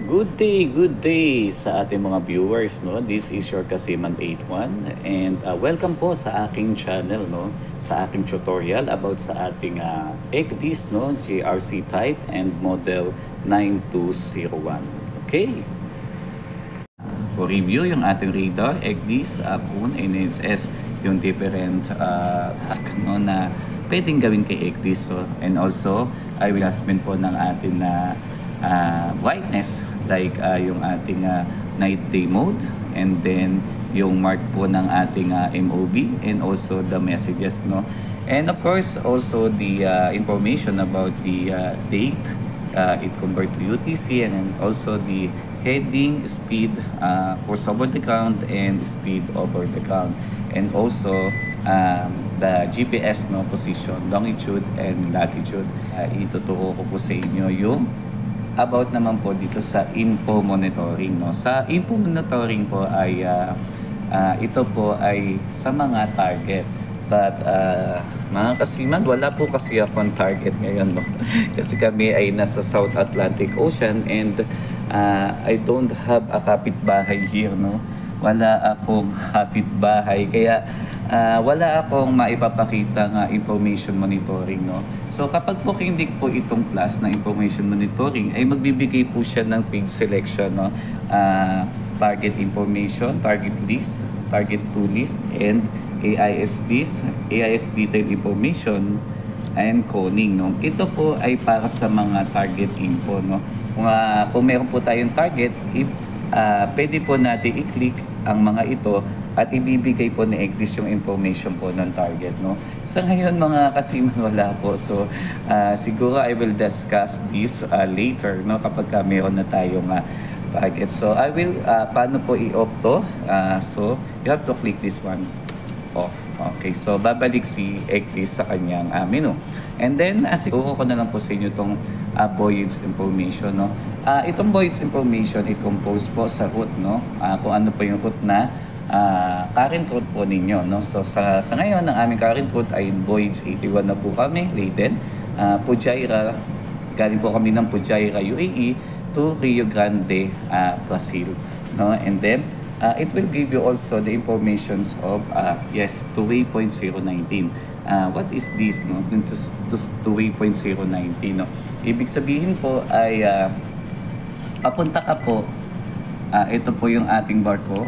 Good day sa ating mga viewers, no? This is your Kasiman 81 and welcome po sa aking channel, no? Sa aking tutorial about sa ating ECDIS, no? JRC type and model 9201. Okay? For review yung ating radar, ECDIS, Kun, NSS, yung different task, no? Na pwedeng gawin kay ECDIS. So, and also, I will assessment po ng ating brightness like yung ating night day mode, and then yung mark po ng ating MOB and also the messages, no, and of course also the information about the date, it convert to UTC, and then also the heading, speed, course over the ground and speed over the ground, and also the GPS, no, position, longitude and latitude. Ituturo ko po sa inyo yung about naman po dito sa info monitoring, no. Sa info monitoring po ay ito po ay sa mga target, but mga kasiman, wala po kasi akong target ngayon, no. Kasi kami ay nasa South Atlantic Ocean and I don't have a kapitbahay here, no. Wala akong kapitbahay, kaya wala akong maipapakita nga information monitoring, no. So kapag po kindik po itong class na information monitoring, ay magbibigay po siya ng page selection, no. Target information, target list, target to list, and AIS list, AIS detailed information, and coning, no. Ito po ay para sa mga target info, no. Kung meron po tayong target, pwede po natin i-click ang mga ito at ibibigay po ni ECDIS yung information po ng target, no. Sa ngayon mga kasiman, wala po. So siguro I will discuss this later, no, kapag meron na tayong target. So I will paano po i-off to, so you have to click this one off. Okay, so babalik si ECDIS sa kanyang menu. And then siguro ko na lang po sa inyo itong voyage information, no. Itong voyage information, i-compose po sa route, no, kung ano po yung route na current route po ninyo, no. So sa ngayon, ang aming current route ay voyage 81 na po kami, laden, Pujaira, galing po kami ng Pujaira, UAE to Rio Grande, Brazil, no. And then it will give you also the informations of yes, to waypoint 019. What is this, no? To waypoint 019, no. Ibig sabihin po ay papunta ka po, ito po yung ating barko,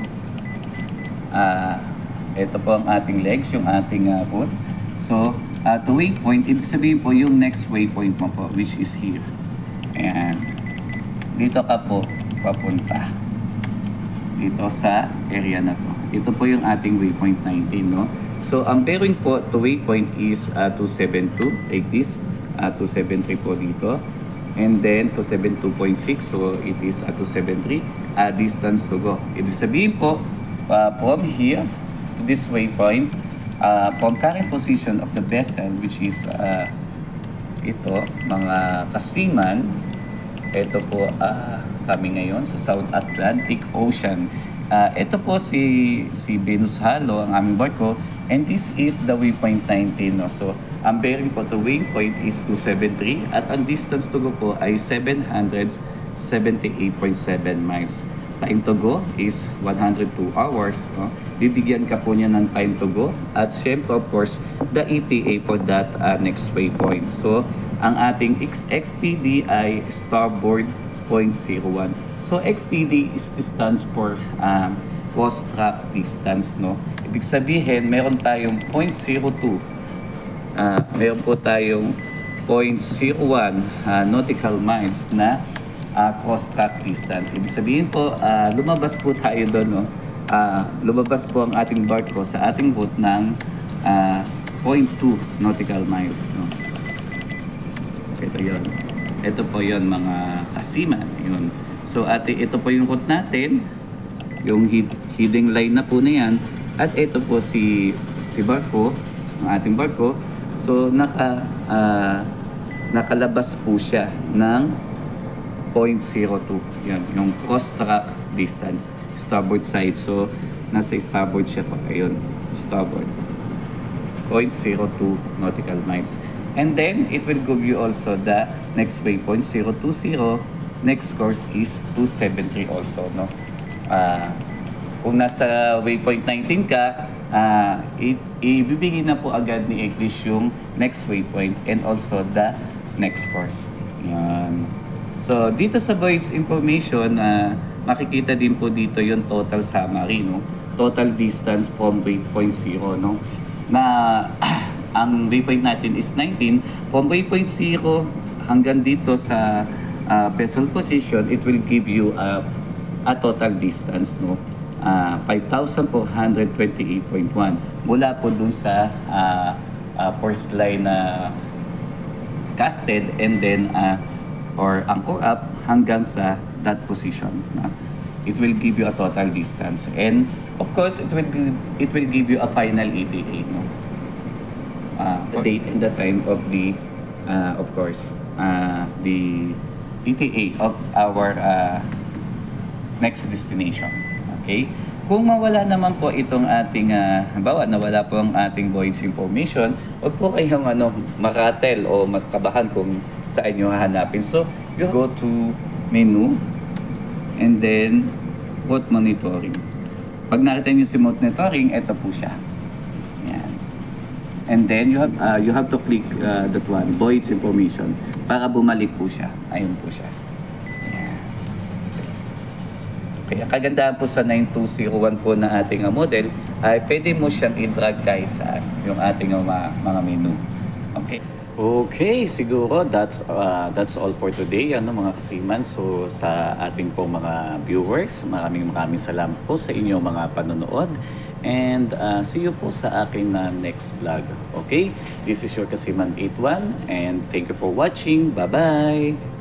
ito po ang ating legs, yung ating route. So to waypoint, ibig sabihin po yung next waypoint mo po, which is here. Ayan, dito ka po papunta dito sa area na to. Ito po yung ating waypoint 19, no. So ang bearing po to waypoint is 272, like this, 273 po dito, and then 272.6, so it is 273 distance to go. Ibig sabihin po from here to this waypoint, from current position of the vessel, which is ito mga kasiman, ito po kami ngayon sa South Atlantic Ocean. Ito po si Venus Halo, ang aming barko, and this is the waypoint 19, no. So ang bearing po to waypoint is 273 at ang distance to go po ay 778.7 miles. Time to go is 102 hours, no. Bibigyan ka po niya ng time to go at syempre of course the ETA for that next waypoint. So ang ating XTD ay starboard 0.01. So XTD stands for cross track distance, no. Ibig sabihin meron tayong 0.02, meron po tayong 0.01 nautical miles na cross track distance. Ibig sabihin po lumabas po tayo doon, no. Lumabas po ang ating barko sa ating route ng 0.2 nautical miles, no. Ito yon. Ito po yon mga kasiman. Yun. So ito po yung route natin, yung heading line na po na yan. At ito po si barko, ang ating barko. So nakalabas po siya ng 0.02. Yun, yung cross track distance, starboard side. So nasa starboard siya po. Ayun, starboard. 0.02 nautical miles. And then, it will give you also the next waypoint, 020, next course is 273 also, no? Kung nasa waypoint 19 ka, ibibigay na po agad ni English yung next waypoint and also the next course. Yan. So, dito sa voyage information, makikita din po dito yung total summary, no? Total distance from waypoint 0, no? Na ang waypoint natin is 19. From waypoint 0 hanggang dito sa vessel position, it will give you a total distance, no? 5,428.1 mula po dun sa first line na casted and then or anchor up hanggang sa that position. It will give you a total distance, and of course it will give you a final ETA, no? The date and the time of the of course the ETA of our next destination. Okay? Kung mawala naman po itong ating halimbawa nawala po ang ating voyage information, huwag po kayong makatel o makabahan kung saan nyo hahanapin. So, you go to menu and then remote monitoring. Pag nakita nyo si remote monitoring, ito po siya. Yan. And then you have to click that one, voyage information, para bumalik po siya. Ayun po siya. Yan. Okay, ang kagandahan po sa 9201 po na ating model ay pwede mo siyang i-drag kahit saan yung ating mga menu. Okay. Okay, siguro that's all for today, mga kasiman. So sa ating po mga viewers, maraming salamat po sa inyong mga panonood. And see you po sa aking next vlog. Okay? This is your Kasiman 81 and thank you for watching. Bye-bye!